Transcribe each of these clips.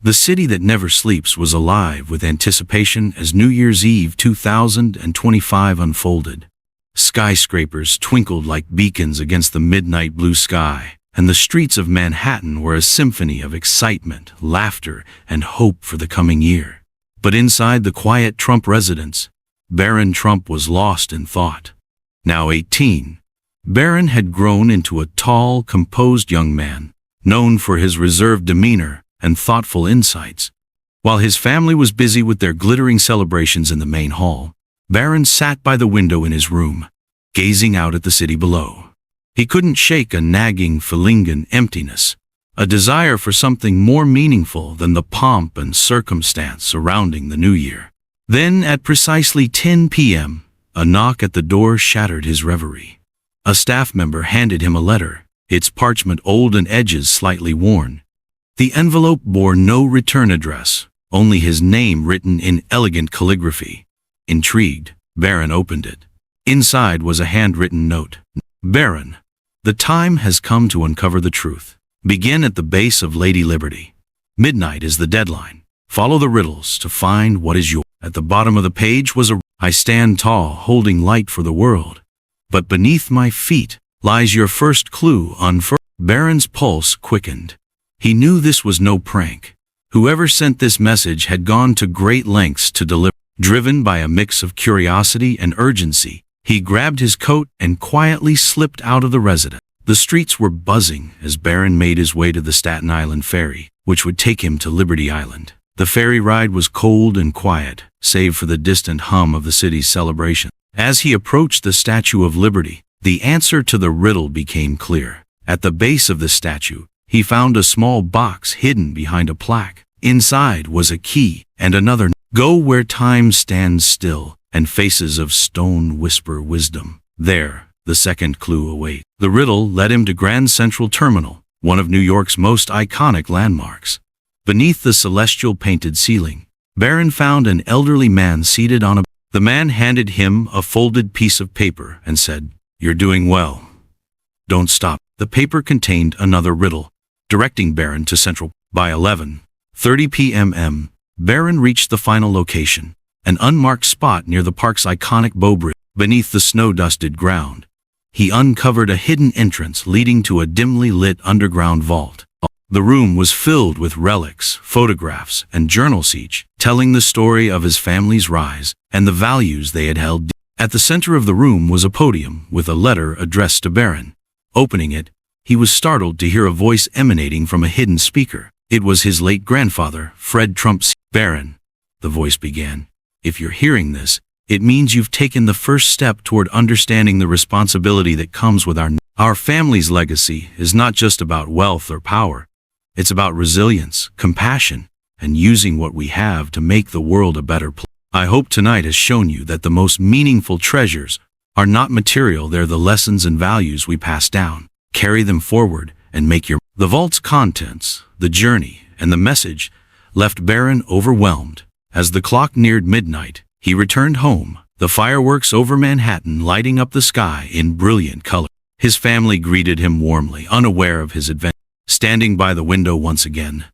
The city that never sleeps was alive with anticipation as New Year's Eve 2025 unfolded. Skyscrapers twinkled like beacons against the midnight blue sky, and the streets of Manhattan were a symphony of excitement, laughter, and hope for the coming year. But inside the quiet Trump residence, Barron Trump was lost in thought. Now 18, Barron had grown into a tall, composed young man, known for his reserved demeanor and thoughtful insights. While his family was busy with their glittering celebrations in the main hall, Barron sat by the window in his room, gazing out at the city below. He couldn't shake a nagging Felingan emptiness, a desire for something more meaningful than the pomp and circumstance surrounding the new year. Then, at precisely 10 p.m., a knock at the door shattered his reverie. A staff member handed him a letter, its parchment old and edges slightly worn. The envelope bore no return address, only his name written in elegant calligraphy. Intrigued, Barron opened it. Inside was a handwritten note. Barron, the time has come to uncover the truth. Begin at the base of Lady Liberty. Midnight is the deadline. Follow the riddles to find what is yours. At the bottom of the page was I stand tall, holding light for the world. But beneath my feet lies your first clue unfurled. Barron's pulse quickened. He knew this was no prank. Whoever sent this message had gone to great lengths to deliver. Driven by a mix of curiosity and urgency, he grabbed his coat and quietly slipped out of the residence. The streets were buzzing as Barron made his way to the Staten Island ferry, which would take him to Liberty Island. The ferry ride was cold and quiet, save for the distant hum of the city's celebration. As he approached the Statue of Liberty, the answer to the riddle became clear. At the base of the statue, he found a small box hidden behind a plaque. Inside was a key and another. Go where time stands still and faces of stone whisper wisdom. There, the second clue awaits. The riddle led him to Grand Central Terminal, one of New York's most iconic landmarks. Beneath the celestial painted ceiling, Barron found an elderly man seated on a. The man handed him a folded piece of paper and said, "You're doing well. Don't stop." The paper contained another riddle, directing Barron to Central. By 11:30 p.m., Barron reached the final location, an unmarked spot near the park's iconic bow bridge. Beneath the snow-dusted ground, he uncovered a hidden entrance leading to a dimly lit underground vault. The room was filled with relics, photographs, and journals, each telling the story of his family's rise and the values they had held. At the center of the room was a podium with a letter addressed to Barron. Opening it, he was startled to hear a voice emanating from a hidden speaker. It was his late grandfather, Fred Trump. "Barron," the voice began, "if you're hearing this, it means you've taken the first step toward understanding the responsibility that comes with our family's legacy is not just about wealth or power. It's about resilience, compassion, and using what we have to make the world a better place. I hope tonight has shown you that the most meaningful treasures are not material, they're the lessons and values we pass down. Carry them forward and make your." The vault's contents, the journey, and the message left Barron overwhelmed. As the clock neared midnight, he returned home, the fireworks over Manhattan lighting up the sky in brilliant color. His family greeted him warmly, unaware of his adventure. Standing by the window once again,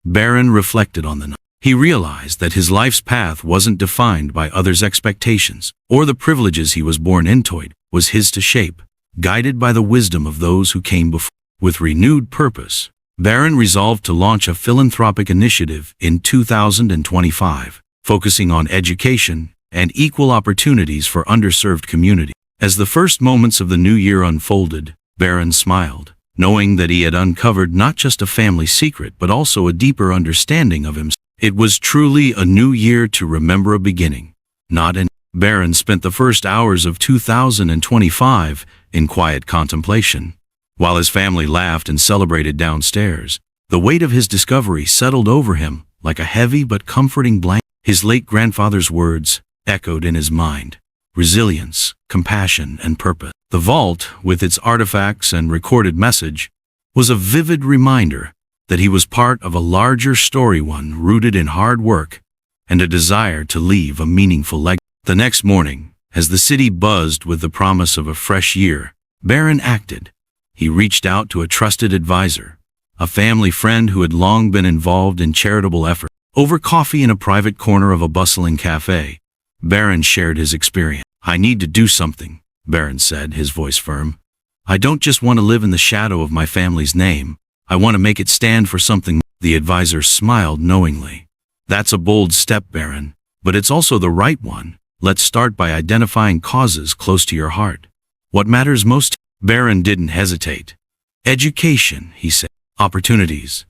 Barron reflected on the night. He realized that his life's path wasn't defined by others' expectations or the privileges he was born into. It was his to shape, guided by the wisdom of those who came before. With renewed purpose, Barron resolved to launch a philanthropic initiative in 2025, focusing on education and equal opportunities for underserved communities. As the first moments of the new year unfolded, Barron smiled, knowing that he had uncovered not just a family secret but also a deeper understanding of himself. It was truly a new year to remember a beginning, not an end. Barron spent the first hours of 2025 in quiet contemplation. While his family laughed and celebrated downstairs, the weight of his discovery settled over him like a heavy but comforting blanket. His late grandfather's words echoed in his mind: resilience, compassion, and purpose. The vault, with its artifacts and recorded message, was a vivid reminder that he was part of a larger story, one rooted in hard work and a desire to leave a meaningful legacy. The next morning, as the city buzzed with the promise of a fresh year, Barron acted. He reached out to a trusted advisor, a family friend who had long been involved in charitable effort. Over coffee in a private corner of a bustling cafe, Barron shared his experience. "I need to do something," Barron said, his voice firm. "I don't just want to live in the shadow of my family's name. I want to make it stand for something." The advisor smiled knowingly. "That's a bold step, Barron, but it's also the right one. Let's start by identifying causes close to your heart. What matters most?" Barron didn't hesitate. "Education," he said. "Opportunities.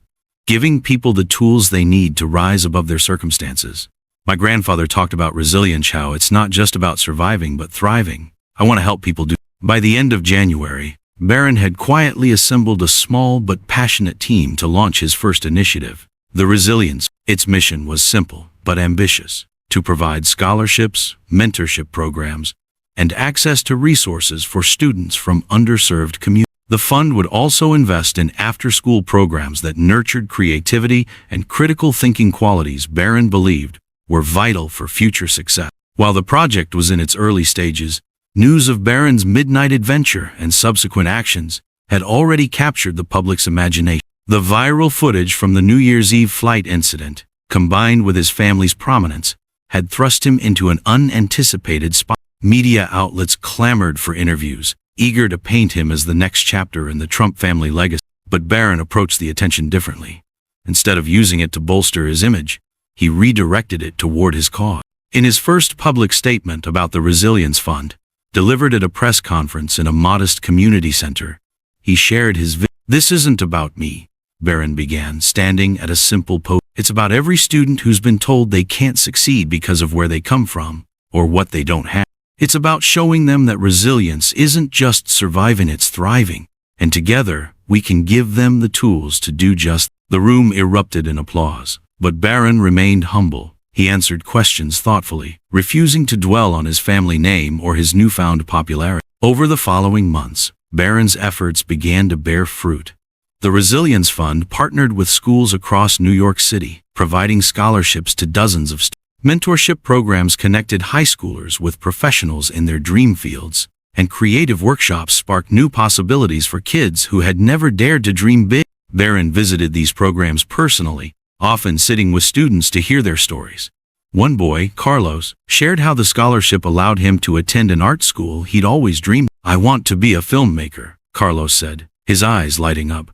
Giving people the tools they need to rise above their circumstances. My grandfather talked about resilience, how it's not just about surviving but thriving. I want to help people do." By the end of January, Barron had quietly assembled a small but passionate team to launch his first initiative, the Resilience. Its mission was simple but ambitious: to provide scholarships, mentorship programs, and access to resources for students from underserved communities. The fund would also invest in after-school programs that nurtured creativity and critical thinking qualities Barron believed were vital for future success. While the project was in its early stages, news of Barron's midnight adventure and subsequent actions had already captured the public's imagination. The viral footage from the New Year's Eve flight incident, combined with his family's prominence, had thrust him into an unanticipated spot. Media outlets clamored for interviews, eager to paint him as the next chapter in the Trump family legacy. But Barron approached the attention differently. Instead of using it to bolster his image, he redirected it toward his cause. In his first public statement about the Resilience Fund, delivered at a press conference in a modest community center, he shared his vision. "This isn't about me," Barron began, standing at a simple podium. "It's about every student who's been told they can't succeed because of where they come from or what they don't have. It's about showing them that resilience isn't just surviving, it's thriving, and together we can give them the tools to do just." The room erupted in applause, but Barron remained humble. He answered questions thoughtfully, refusing to dwell on his family name or his newfound popularity. Over the following months, Barron's efforts began to bear fruit. The Resilience Fund partnered with schools across New York City, providing scholarships to dozens of students. Mentorship programs connected high schoolers with professionals in their dream fields, and creative workshops sparked new possibilities for kids who had never dared to dream big. Barron visited these programs personally, often sitting with students to hear their stories. One boy, Carlos, shared how the scholarship allowed him to attend an art school he'd always dreamed. "I want to be a filmmaker," Carlos said, his eyes lighting up.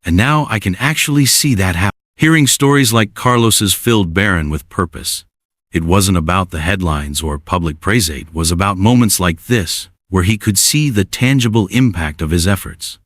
"And now I can actually see that happen." Hearing stories like Carlos's filled Barron with purpose. It wasn't about the headlines or public praise, it was about moments like this, where he could see the tangible impact of his efforts.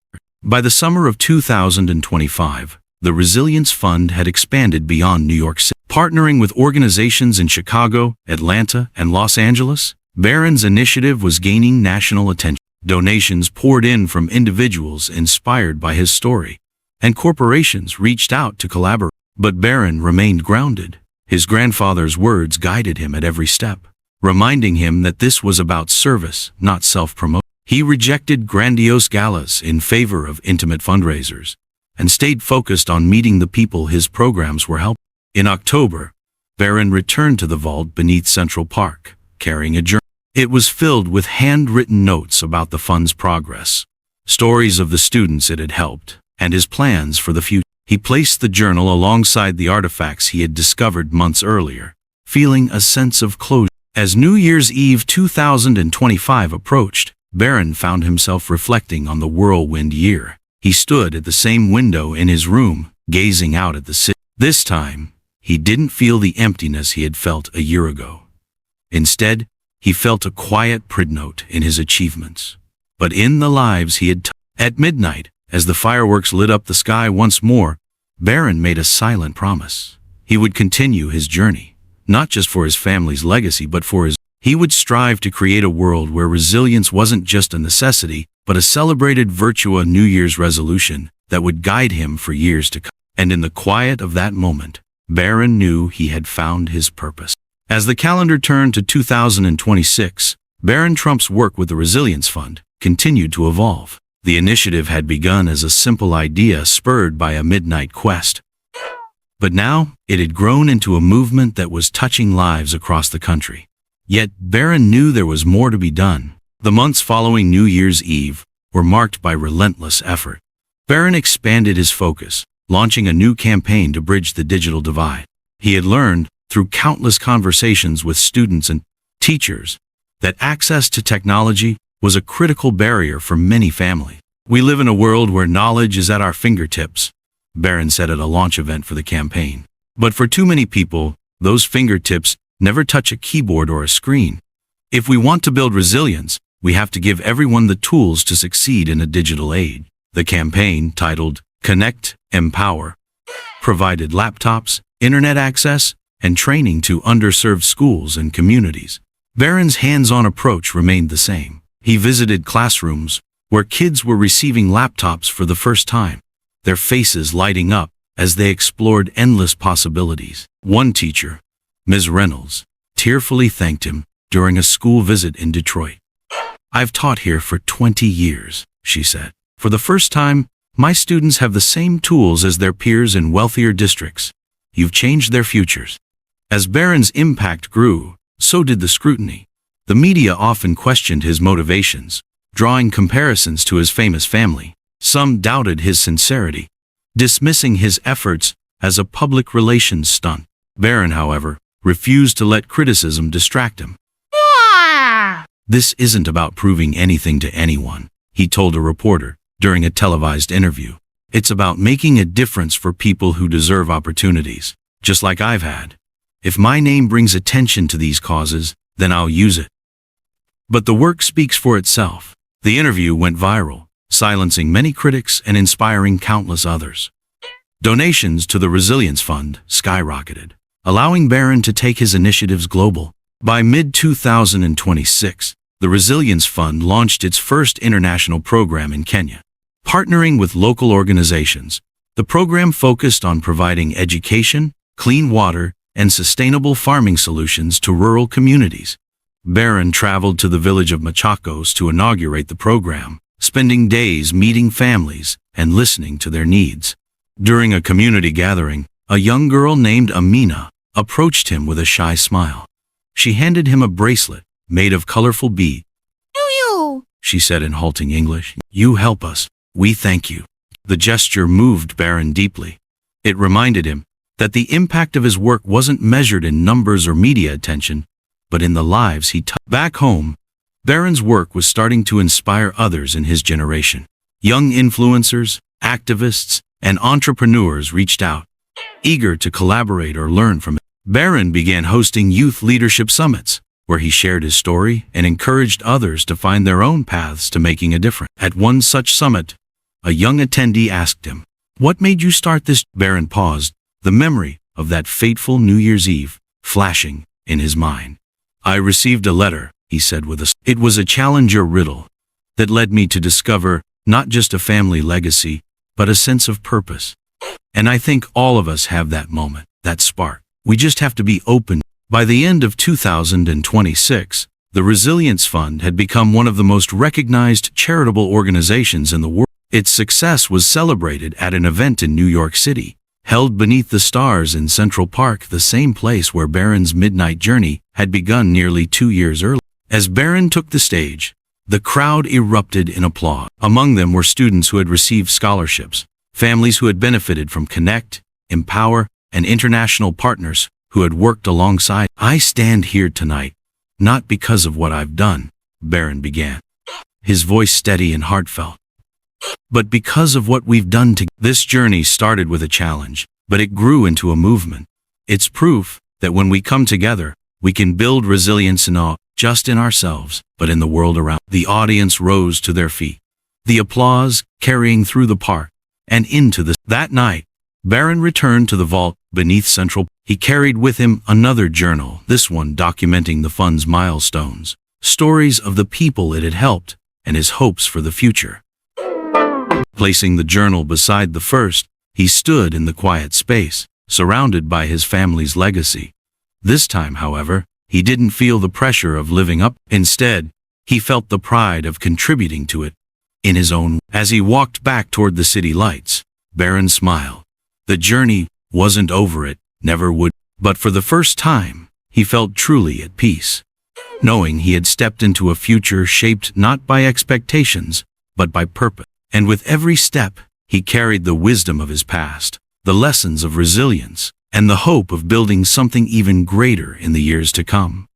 By the summer of 2025, the Resilience Fund had expanded beyond New York City. Partnering with organizations in Chicago, Atlanta, and Los Angeles, Barron's initiative was gaining national attention. Donations poured in from individuals inspired by his story, and corporations reached out to collaborate. But Barron remained grounded. His grandfather's words guided him at every step, reminding him that this was about service, not self-promotion. He rejected grandiose galas in favor of intimate fundraisers, and stayed focused on meeting the people his programs were helping. In October, Barron returned to the vault beneath Central Park, carrying a journal. It was filled with handwritten notes about the fund's progress, stories of the students it had helped, and his plans for the future. He placed the journal alongside the artifacts he had discovered months earlier, feeling a sense of closure. As New Year's Eve 2025 approached, Barron found himself reflecting on the whirlwind year. He stood at the same window in his room, gazing out at the city. This time, he didn't feel the emptiness he had felt a year ago. Instead, he felt a quiet pride note in his achievements, but in the lives he had touched. At midnight, as the fireworks lit up the sky once more, Barron made a silent promise. He would continue his journey, not just for his family's legacy but for his. He would strive to create a world where resilience wasn't just a necessity, but a celebrated virtue, a New Year's resolution that would guide him for years to come. And in the quiet of that moment, Barron knew he had found his purpose. As the calendar turned to 2026, Barron Trump's work with the Resilience Fund continued to evolve. The initiative had begun as a simple idea spurred by a midnight quest. But now, it had grown into a movement that was touching lives across the country. Yet, Barron knew there was more to be done. The months following New Year's Eve were marked by relentless effort. Barron expanded his focus, launching a new campaign to bridge the digital divide. He had learned, through countless conversations with students and teachers, that access to technology was a critical barrier for many families. "We live in a world where knowledge is at our fingertips," Barron said at a launch event for the campaign. "But for too many people, those fingertips never touch a keyboard or a screen. If we want to build resilience, we have to give everyone the tools to succeed in a digital age." The campaign, titled Connect, Empower, provided laptops, internet access, and training to underserved schools and communities. Barron's hands-on approach remained the same. He visited classrooms where kids were receiving laptops for the first time, their faces lighting up as they explored endless possibilities. One teacher, Ms. Reynolds, tearfully thanked him during a school visit in Detroit. "I've taught here for 20 years, she said. "For the first time, my students have the same tools as their peers in wealthier districts. You've changed their futures." As Barron's impact grew, so did the scrutiny. The media often questioned his motivations, drawing comparisons to his famous family. Some doubted his sincerity, dismissing his efforts as a public relations stunt. Barron, however, refused to let criticism distract him. "This isn't about proving anything to anyone," he told a reporter during a televised interview. "It's about making a difference for people who deserve opportunities, just like I've had. If my name brings attention to these causes, then I'll use it." But the work speaks for itself. The interview went viral, silencing many critics and inspiring countless others. Donations to the Resilience Fund skyrocketed, allowing Barron to take his initiatives global. By mid-2026, the Resilience Fund launched its first international program in Kenya. Partnering with local organizations, the program focused on providing education, clean water, and sustainable farming solutions to rural communities. Barron traveled to the village of Machakos to inaugurate the program, spending days meeting families and listening to their needs. During a community gathering, a young girl named Amina approached him with a shy smile. She handed him a bracelet made of colorful beads. "You," she said in halting English. "You help us. We thank you." The gesture moved Barron deeply. It reminded him that the impact of his work wasn't measured in numbers or media attention, but in the lives he touched. Back home, Barron's work was starting to inspire others in his generation. Young influencers, activists, and entrepreneurs reached out, eager to collaborate or learn from him. Barron began hosting youth leadership summits, where he shared his story and encouraged others to find their own paths to making a difference. At one such summit, a young attendee asked him, "What made you start this?" Barron paused, the memory of that fateful New Year's Eve flashing in his mind. "I received a letter," he said with a "It was a challenger riddle that led me to discover not just a family legacy, but a sense of purpose. And I think all of us have that moment, that spark. We just have to be open." By the end of 2026, the Resilience Fund had become one of the most recognized charitable organizations in the world. Its success was celebrated at an event in New York City, held beneath the stars in Central Park, the same place where Barron's midnight journey had begun nearly 2 years earlier. As Barron took the stage, the crowd erupted in applause. Among them were students who had received scholarships, families who had benefited from Connect, Empower, and international partners who had worked alongside. "I stand here tonight, not because of what I've done," Barron began, his voice steady and heartfelt, "but because of what we've done together." This journey started with a challenge, but it grew into a movement. It's proof that when we come together, we can build resilience not just in ourselves, but in the world around. The audience rose to their feet, the applause carrying through the park and into the... That night, Barron returned to the vault beneath Central. He carried with him another journal, this one documenting the fund's milestones, stories of the people it had helped, and his hopes for the future. Placing the journal beside the first, he stood in the quiet space, surrounded by his family's legacy. This time, however, he didn't feel the pressure of living up. Instead, he felt the pride of contributing to it in his own way. As he walked back toward the city lights, Barron smiled. The journey wasn't over, it never would, but for the first time, he felt truly at peace, knowing he had stepped into a future shaped not by expectations, but by purpose. And with every step, He carried the wisdom of his past, the lessons of resilience, and the hope of building something even greater in the years to come.